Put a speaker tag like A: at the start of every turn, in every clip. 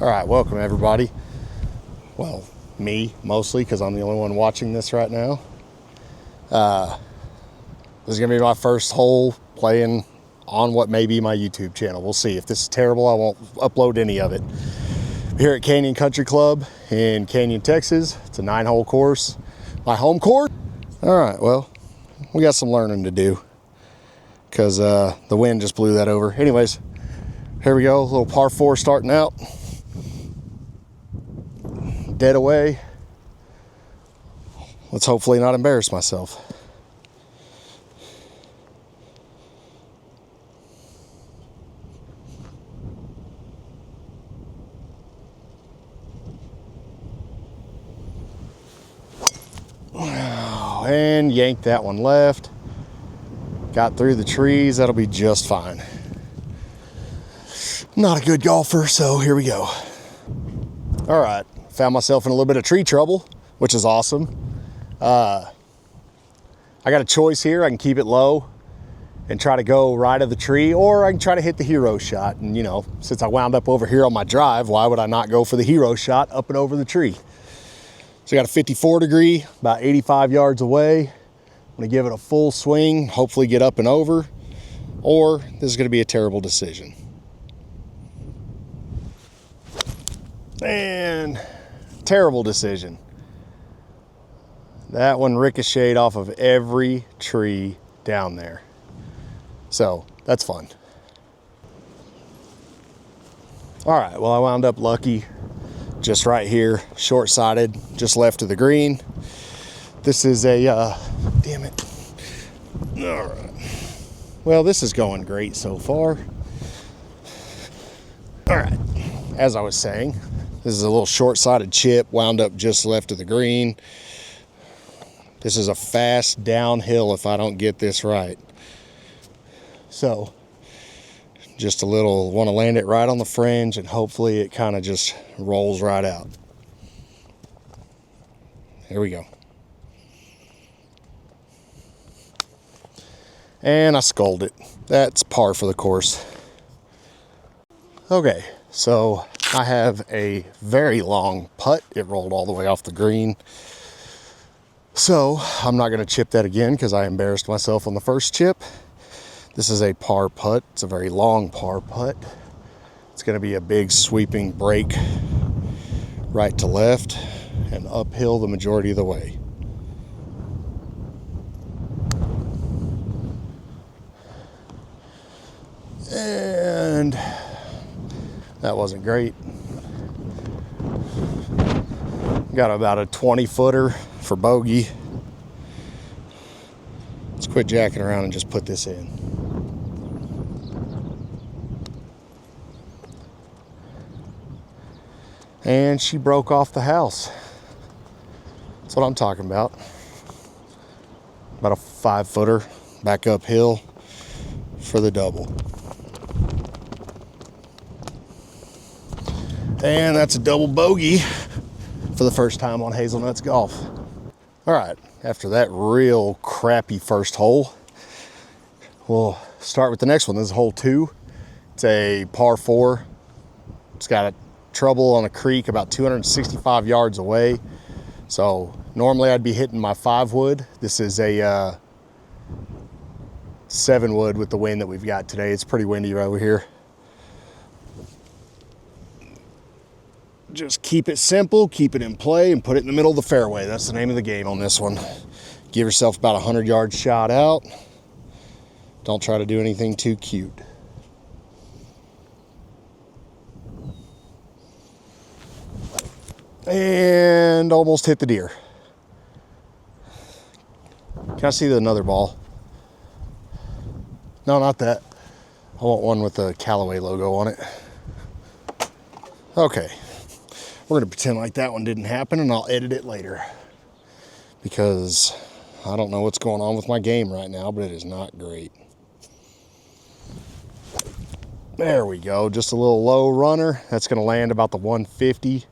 A: All right, welcome everybody. Well, me mostly, because I'm the only one watching this right now. This is gonna be my first hole playing on what may be my YouTube channel. We'll see. If this is terrible, I won't upload any of it. Here at Canyon Country Club in Canyon, Texas. It's a 9-hole course. My home course. All right, well, we got some learning to do because the wind just blew that over. Anyways, here we go. A little par 4 starting out. Dead away. Let's hopefully not embarrass myself. And yanked that one left. Got through the trees. That'll be just fine. Not a good golfer, so here we go. All right. Found myself in a little bit of tree trouble, which is awesome. I got a choice here. I can keep it low and try to go right of the tree, or I can try to hit the hero shot. And you know, since I wound up over here on my drive, why would I not go for the hero shot up and over the tree? So I got a 54 degree, about 85 yards away. I'm gonna give it a full swing, hopefully get up and over, or this is gonna be a terrible decision. And terrible decision. That one ricocheted off of every tree down there. So that's fun. All right, well, I wound up lucky just right here, short-sided, just left of the green. This is a, damn it. All right. Well, this is going great so far. All right, as I was saying, this is a little short-sided chip, wound up just left of the green. This is a fast downhill if I don't get this right. So, just a little, want to land it right on the fringe and hopefully it kind of just rolls right out. Here we go. And I sculled it. That's par for the course. Okay, so I have a very long putt. It rolled all the way off the green. So I'm not going to chip that again because I embarrassed myself on the first chip. This is a par putt. It's a very long par putt. It's going to be a big sweeping break right to left and uphill the majority of the way. And that wasn't great. Got about a 20-footer for bogey. Let's quit jacking around and just put this in. And she broke off the house. That's what I'm talking about. About a 5-footer back uphill for the double. And that's a double bogey for the first time on Hazelnuts Golf. All right, after that real crappy first hole, we'll start with the next one. This is hole 2. It's a par 4. It's got a trouble on a creek about 265 yards away. So normally I'd be hitting my 5-wood. This is a 7-wood with the wind that we've got today. It's pretty windy right over here. Just keep it simple, keep it in play, and put it in the middle of the fairway. That's the name of the game on this one. Give yourself about a 100-yard shot out. Don't try to do anything too cute. And almost hit the deer. Can I see another ball? No, not that. I want one with the Callaway logo on it. Okay. We're going to pretend like that one didn't happen, and I'll edit it later. Because I don't know what's going on with my game right now, but it is not great. There we go. Just a little low runner. That's going to land about the 150.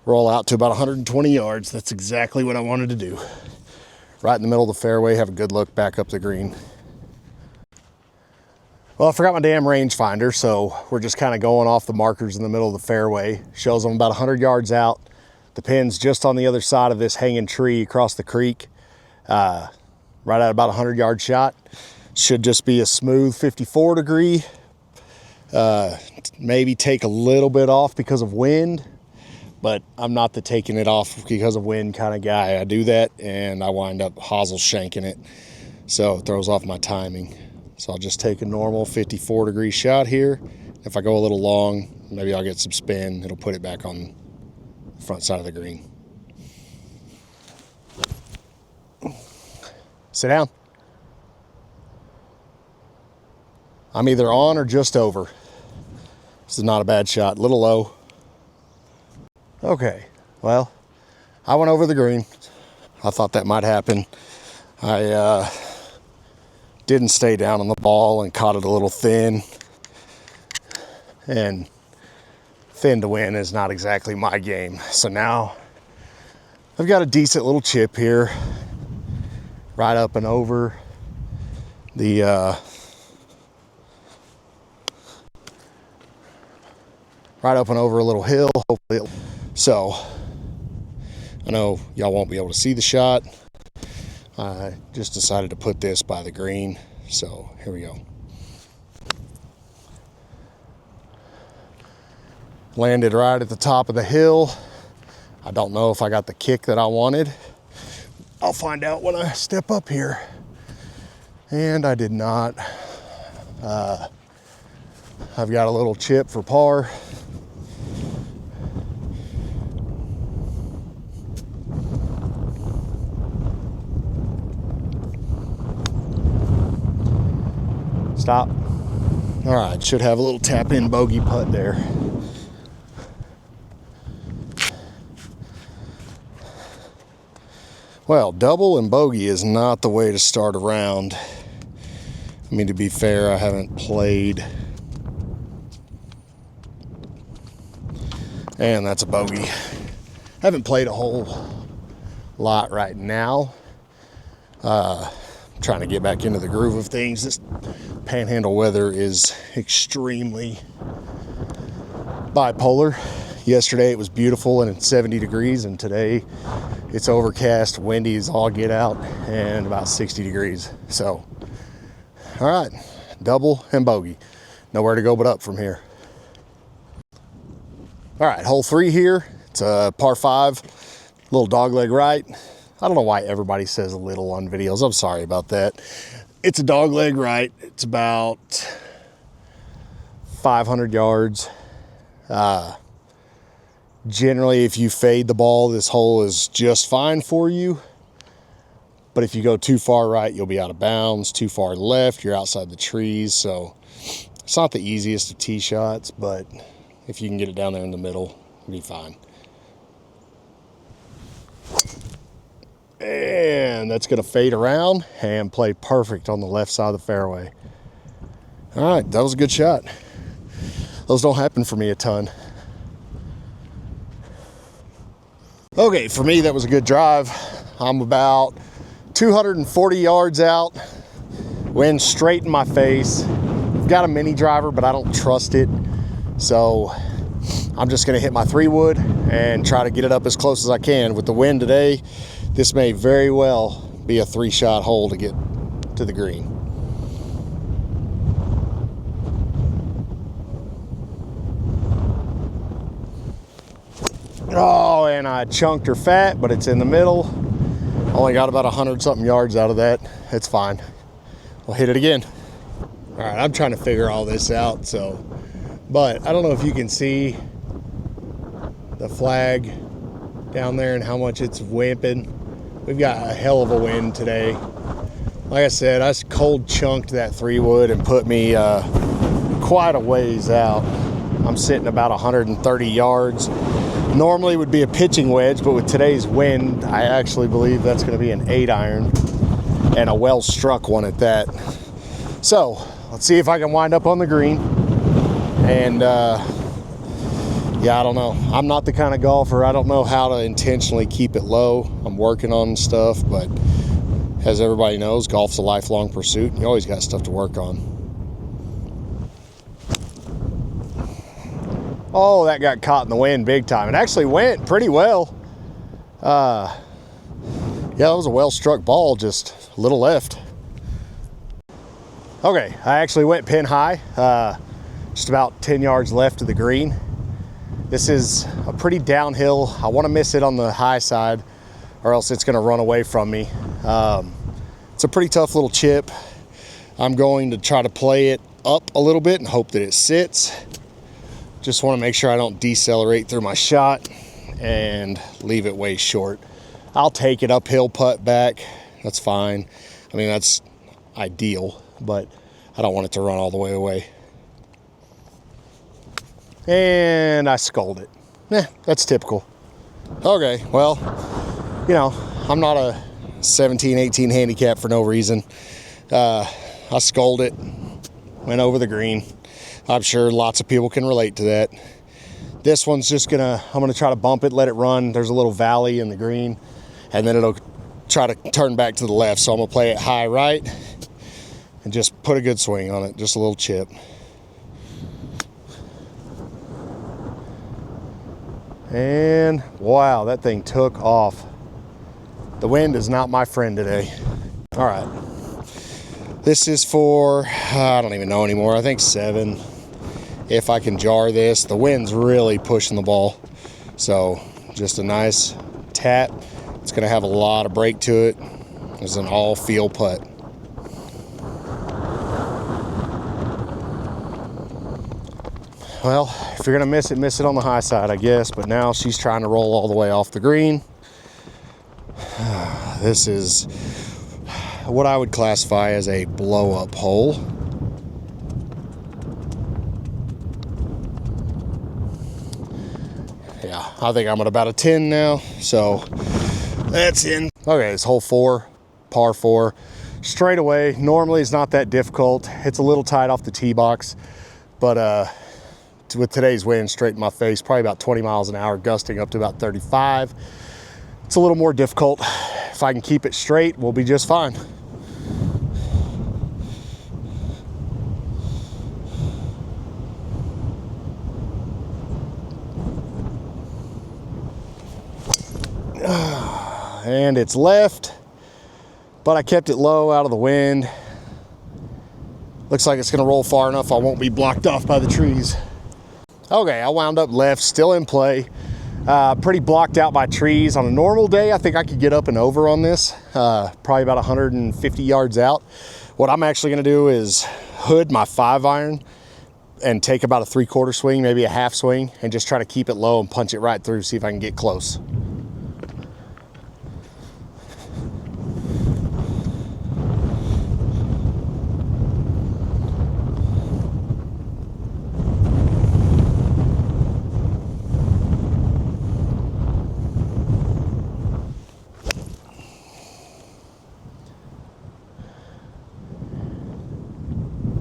A: Roll out to about 120 yards. That's exactly what I wanted to do. Right in the middle of the fairway. Have a good look back up the green. Well, I forgot my damn rangefinder, so we're just kind of going off the markers in the middle of the fairway. Shows I'm about 100 yards out. The pin's just on the other side of this hanging tree across the creek. Right at about a 100-yard shot. Should just be a smooth 54 degree. Maybe take a little bit off because of wind, but I'm not the taking it off because of wind kind of guy. I do that and I wind up hosel shanking it, so it throws off my timing. So I'll just take a normal 54 degree shot here. If I go a little long, maybe I'll get some spin. It'll put it back on the front side of the green. Sit down. I'm either on or just over. This is not a bad shot, a little low. Okay, well, I went over the green. I thought that might happen. I didn't stay down on the ball and caught it a little thin. And thin to win is not exactly my game. So now I've got a decent little chip here, right up and over the right up and over a little hill. Hopefully, so I know y'all won't be able to see the shot. I just decided to put this by the green, so here we go. Landed right at the top of the hill. I don't know if I got the kick that I wanted. I'll find out when I step up here. And I did not. I've got a little chip for par. Stop. All right, should have a little tap in bogey putt there. Well, double and bogey is not the way to start a round. I mean, to be fair, I haven't played. And that's a bogey. I haven't played a whole lot right now. Trying to get back into the groove of things. This panhandle weather is extremely bipolar. Yesterday it was beautiful and it's 70 degrees, and today it's overcast, windy as all get out, and about 60 degrees. So, all right, double and bogey. Nowhere to go but up from here. All right, hole 3 here. It's a par 5, little dogleg right. I don't know why everybody says a little on videos. I'm sorry about that. It's a dogleg right. It's about 500 yards. Generally, if you fade the ball, this hole is just fine for you. But if you go too far right, you'll be out of bounds. Too far left, you're outside the trees. So it's not the easiest of tee shots, but if you can get it down there in the middle, it'll be fine. And that's going to fade around and play perfect on the left side of the fairway. All right, that was a good shot. Those don't happen for me a ton. Okay, for me, that was a good drive. I'm about 240 yards out. Wind straight in my face. I've got a mini driver, but I don't trust it. So I'm just going to hit my 3-wood and try to get it up as close as I can. With the wind today, this may very well be a 3-shot hole to get to the green. Oh, and I chunked her fat, but it's in the middle. Only got about 100-something yards out of that. It's fine. We'll hit it again. All right, I'm trying to figure all this out, but I don't know if you can see the flag down there and how much it's wimping. We've got a hell of a wind today. Like I said, I cold chunked that 3-wood and put me quite a ways out. I'm sitting about 130 yards. Normally would be a pitching wedge, but with today's wind, I actually believe that's going to be an 8-iron, and a well-struck one at that. So let's see if I can wind up on the green. And yeah, I don't know. I'm not the kind of golfer. I don't know how to intentionally keep it low. I'm working on stuff, but as everybody knows, golf's a lifelong pursuit. You always got stuff to work on. Oh, that got caught in the wind big time. It actually went pretty well. Yeah, that was a well-struck ball, just a little left. Okay, I actually went pin high, just about 10 yards left of the green. This is a pretty downhill. I want to miss it on the high side or else it's going to run away from me. It's a pretty tough little chip. I'm going to try to play it up a little bit and hope that it sits. Just want to make sure I don't decelerate through my shot and leave it way short. I'll take it uphill, putt back. That's fine. I mean, that's ideal, but I don't want it to run all the way away. And I sculled it. That's typical. Okay, well, you know, I'm not a 17, 18 handicap for no reason. I sculled it, went over the green. I'm sure lots of people can relate to that. This one's just I'm gonna try to bump it, let it run. There's a little valley in the green, and then it'll try to turn back to the left. So I'm gonna play it high right and just put a good swing on it, just a little chip. And wow, that thing took off. The wind is not my friend today. All right, this is for, I don't even know anymore, I think 7. If I can jar this, the wind's really pushing the ball. So just a nice tap. It's gonna have a lot of break to it. It's an all feel putt. Well, if you're gonna miss it on the high side, I guess, but now she's trying to roll all the way off the green. This is what I would classify as a blow-up hole. Yeah, I think I'm at about a 10 now, so that's in. Okay, it's hole 4, par 4. Straight away, normally it's not that difficult. It's a little tight off the tee box, but with today's wind straight in my face, probably about 20 miles an hour, gusting up to about 35. It's a little more difficult. If I can keep it straight, we'll be just fine. And it's left, but I kept it low out of the wind. Looks like it's gonna roll far enough I won't be blocked off by the trees. Okay, I wound up left, still in play. Pretty blocked out by trees. On a normal day, I think I could get up and over on this, probably about 150 yards out. What I'm actually gonna do is hood my 5-iron and take about a 3/4 swing, maybe a half swing, and just try to keep it low and punch it right through, see if I can get close.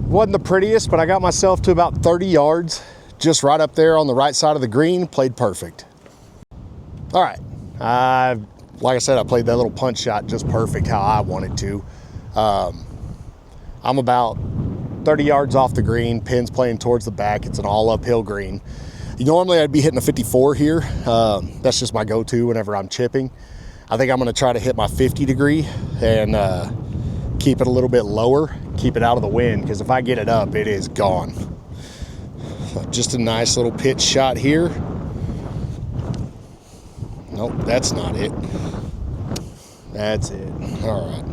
A: Wasn't the prettiest, but I got myself to about 30 yards, just right up there on the right side of the green. Played perfect. All right, like I said, I played that little punch shot just perfect how I wanted to. I'm about 30 yards off the green, pins playing towards the back. It's an all uphill green. Normally I'd be hitting a 54 here. That's just my go-to whenever I'm chipping. I think I'm gonna try to hit my 50 degree and keep it a little bit lower, keep it out of the wind, because if I get it up, it is gone. Just a nice little pitch shot here. Nope, that's not it. That's it. All right.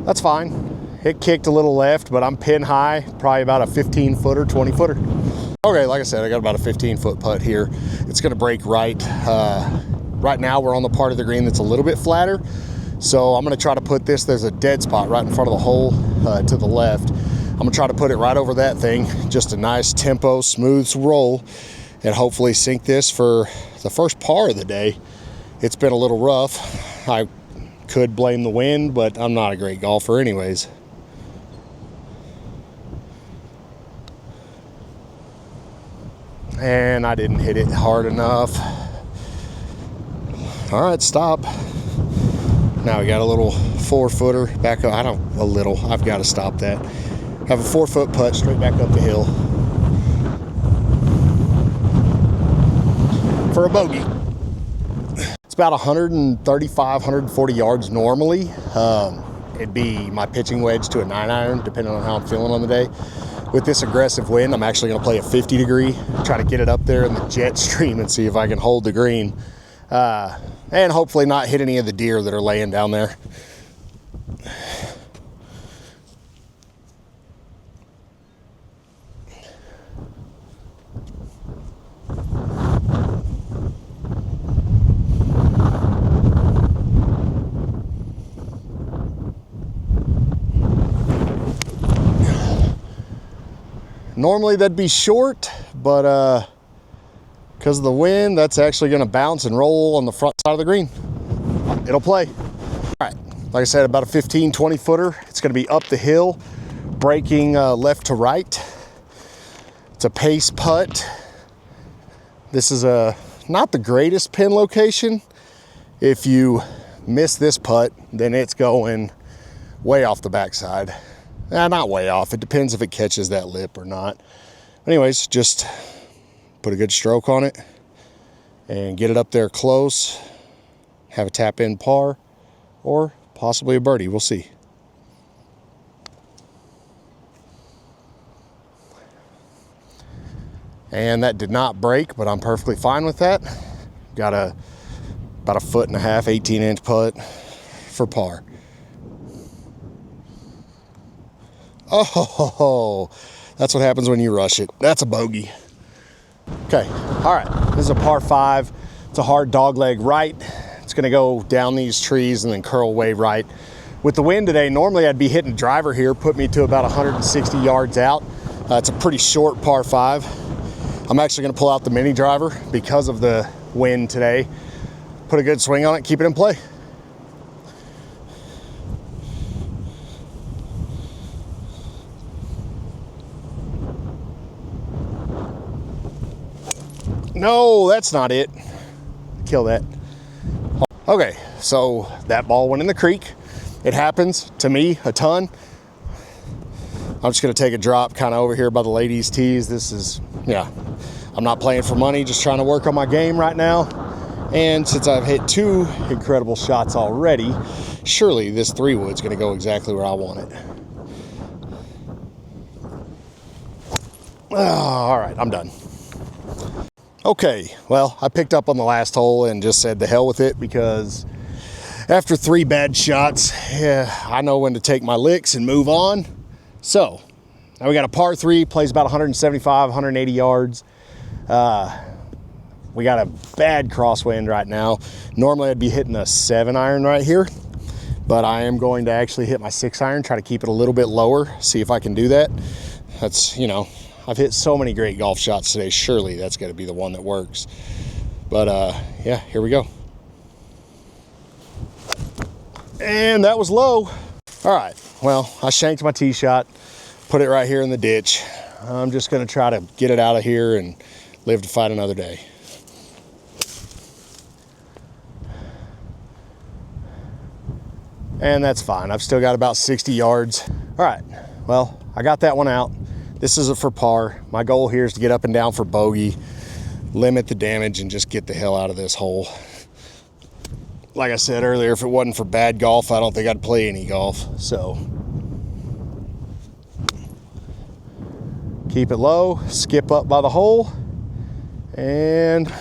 A: That's fine. It kicked a little left, but I'm pin high, probably about a 15-footer, 20-footer. Okay, like I said, I got about a 15-foot putt here. It's gonna break right. Right now we're on the part of the green that's a little bit flatter. So I'm gonna try to put this, there's a dead spot right in front of the hole to the left. I'm gonna try to put it right over that thing. Just a nice tempo, smooth roll, and hopefully sink this for the first par of the day. It's been a little rough. I could blame the wind, but I'm not a great golfer anyways. And I didn't hit it hard enough. All right, stop. Now we got a little 4-footer back up. I've got to stop that. Have a 4-foot putt straight back up the hill for a bogey. It's about 135, 140 yards normally. It'd be my pitching wedge to a 9-iron, depending on how I'm feeling on the day. With this aggressive wind, I'm actually going to play a 50 degree, try to get it up there in the jet stream and see if I can hold the green. And hopefully not hit any of the deer that are laying down there. Normally that'd be short, but because of the wind, that's actually going to bounce and roll on the front side of the green. It'll play. All right, like I said, about a 15, 20 footer. It's going to be up the hill, breaking left to right. It's a pace putt. This is not the greatest pin location. If you miss this putt, then it's going way off the backside. Not way off. It depends if it catches that lip or not. Anyways, just put a good stroke on it and get it up there close. Have a tap in par or possibly a birdie. We'll see. And that did not break, but I'm perfectly fine with that. Got about a 1.5 foot, 18-inch putt for par. Oh, that's what happens when you rush it. That's a bogey. Okay, all right, this is a par 5. It's a hard dog leg right. It's gonna go down these trees and then curl way right. With the wind today, normally I'd be hitting driver here, put me to about 160 yards out. It's a pretty short par 5. I'm actually gonna pull out the mini driver because of the wind today. Put a good swing on it, keep it in play. No, that's not it. Kill that. Okay, so that ball went in the creek. It happens to me a ton. I'm just gonna take a drop kind of over here by the ladies' tees. This is, yeah, I'm not playing for money, just trying to work on my game right now. And since I've hit 2 incredible shots already, surely this 3-wood's gonna go exactly where I want it. All right, I'm done. Okay, well, I picked up on the last hole and just said the hell with it, because after 3 bad shots, I know when to take my licks and move on. So, now we got a par 3, plays about 175, 180 yards. We got a bad crosswind right now. Normally I'd be hitting a 7-iron right here, but I am going to actually hit my 6-iron, try to keep it a little bit lower, see if I can do that. That's, you know, I've hit so many great golf shots today. Surely that's got to be the one that works. But yeah, here we go. And that was low. All right, well, I shanked my tee shot, put it right here in the ditch. I'm just gonna try to get it out of here and live to fight another day. And that's fine. I've still got about 60 yards. All right, well, I got that one out. This is for par. My goal here is to get up and down for bogey, limit the damage, and just get the hell out of this hole. Like I said earlier, if it wasn't for bad golf, I don't think I'd play any golf. So keep it low, skip up by the hole, and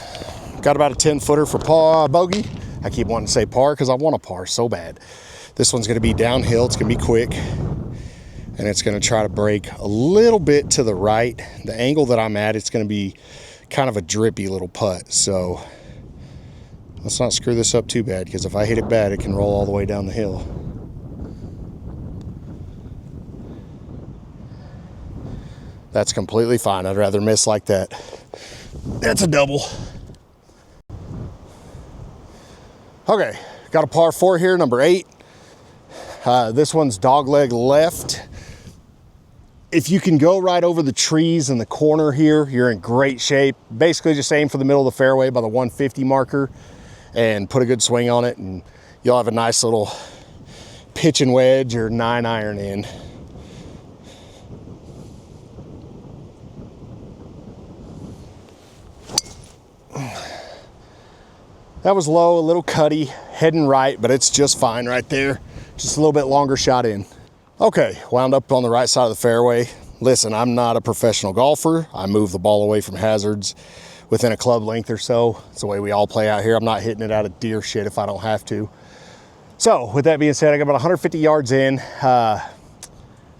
A: got about a 10-footer for par bogey. I keep wanting to say par because I want a par so bad. This one's going to be downhill. It's going to be quick. And it's going to try to break a little bit to the right. The angle that I'm at, it's going to be kind of a drippy little putt. So let's not screw this up too bad, because if I hit it bad, it can roll all the way down the hill. That's completely fine. I'd rather miss like that. That's a double. Okay, got a par 4 here, number 8. This one's dogleg left. If you can go right over the trees in the corner here, you're in great shape. Basically just aim for the middle of the fairway by the 150 marker and put a good swing on it, and you'll have a nice little pitching wedge or 9-iron in. That was low, a little cutty, heading right, but it's just fine right there. Just a little bit longer shot in. Okay, wound up on the right side of the fairway. Listen, I'm not a professional golfer. I move the ball away from hazards within a club length or so. It's the way we all play out here. I'm not hitting it out of deer shit if I don't have to. So with that being said, I got about 150 yards in.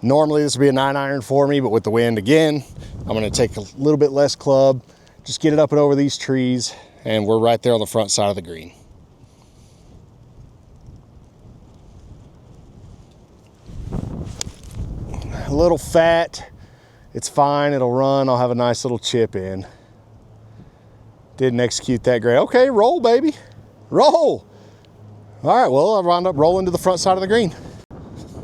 A: Normally this would be a 9-iron for me, but with the wind again, I'm gonna take a little bit less club, just get it up and over these trees, and we're right there on the front side of the green. A little fat, it's fine, it'll run. I'll have a nice little chip in. Didn't execute that great. Okay, roll, baby, roll. All right, well, I wound up rolling to the front side of the green.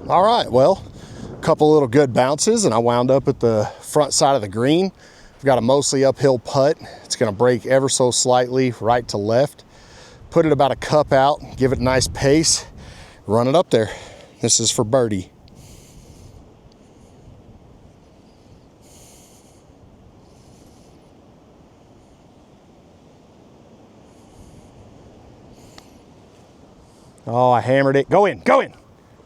A: All right, well, a couple little good bounces, and I wound up at the front side of the green. I've got a mostly uphill putt. It's gonna break ever so slightly right to left. Put it about a cup out, give it a nice pace, run it up there. This is for birdie. Oh, I hammered it. Go in, go in.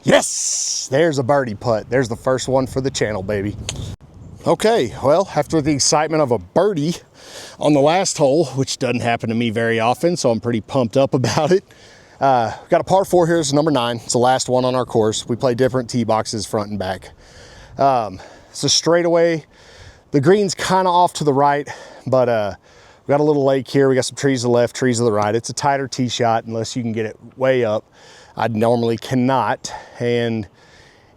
A: Yes, there's a birdie putt. There's the first one for the channel, baby. Okay, well, after the excitement of a birdie on the last hole, which doesn't happen to me very often, so I'm pretty pumped up about it. Got a par 4 here, it's number 9. It's the last one on our course. We play different tee boxes front and back. It's a straightaway. The green's kind of off to the right, but we got a little lake here. We got some trees to the left, trees to the right. It's a tighter tee shot unless you can get it way up. I normally cannot, and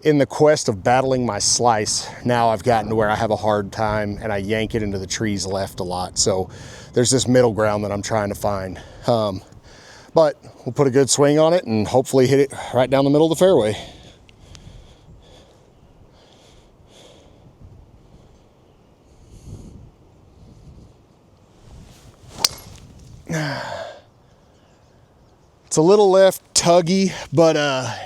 A: in the quest of battling my slice, now I've gotten to where I have a hard time and I yank it into the trees left a lot. So there's this middle ground that I'm trying to find. But we'll put a good swing on it and hopefully hit it right down the middle of the fairway. It's a little left tuggy, but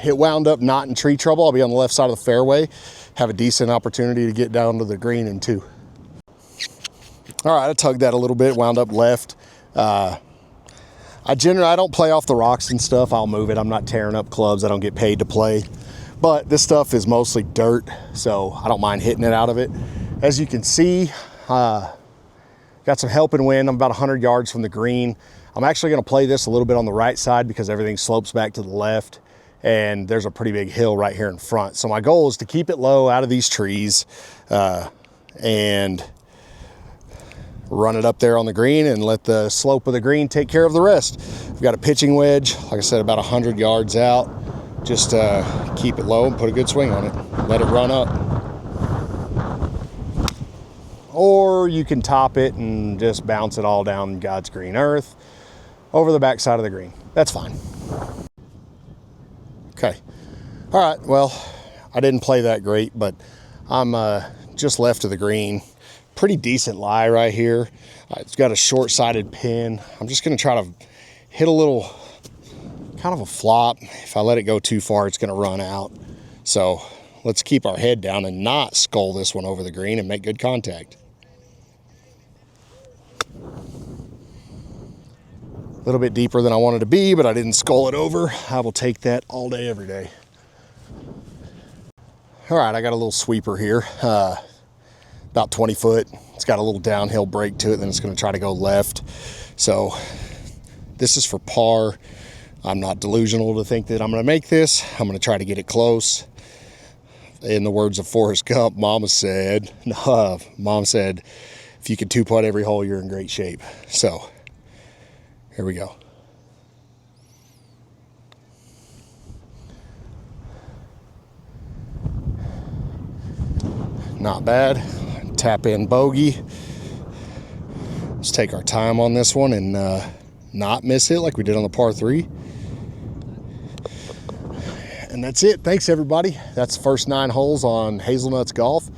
A: it wound up not in tree trouble. I'll be on the left side of the fairway, have a decent opportunity to get down to the green in 2. All right, I tugged that a little bit, wound up left. I don't play off the rocks and stuff. I'll move it. I'm not tearing up clubs. I don't get paid to play, but this stuff is mostly dirt, so I don't mind hitting it out of it. As you can see, got some helping wind. I'm about 100 yards from the green. I'm actually gonna play this a little bit on the right side because everything slopes back to the left and there's a pretty big hill right here in front. So my goal is to keep it low out of these trees and run it up there on the green and let the slope of the green take care of the rest. I've got a pitching wedge, like I said, about 100 yards out. Just keep it low and put a good swing on it. Let it run up. Or you can top it and just bounce it all down God's green earth over the back side of the green. That's fine. Okay. All right, well, I didn't play that great, but I'm just left of the green. Pretty decent lie right here. It's got a short-sided pin. I'm just gonna try to hit a little, kind of a flop. If I let it go too far, it's gonna run out. So let's keep our head down and not skull this one over the green and make good contact. A little bit deeper than I wanted to be, but I didn't skull it over. I will take that all day, every day. All right, I got a little sweeper here, about 20 foot. It's got a little downhill break to it, then it's gonna try to go left. So this is for par. I'm not delusional to think that I'm gonna make this. I'm gonna try to get it close. In the words of Forrest Gump, Mom said, if you can 2-putt every hole, you're in great shape. So here we go. Not bad. Tap in bogey. Let's take our time on this one and not miss it like we did on the par 3. And that's it. Thanks, everybody. That's the first 9 holes on Hazelnuts Golf.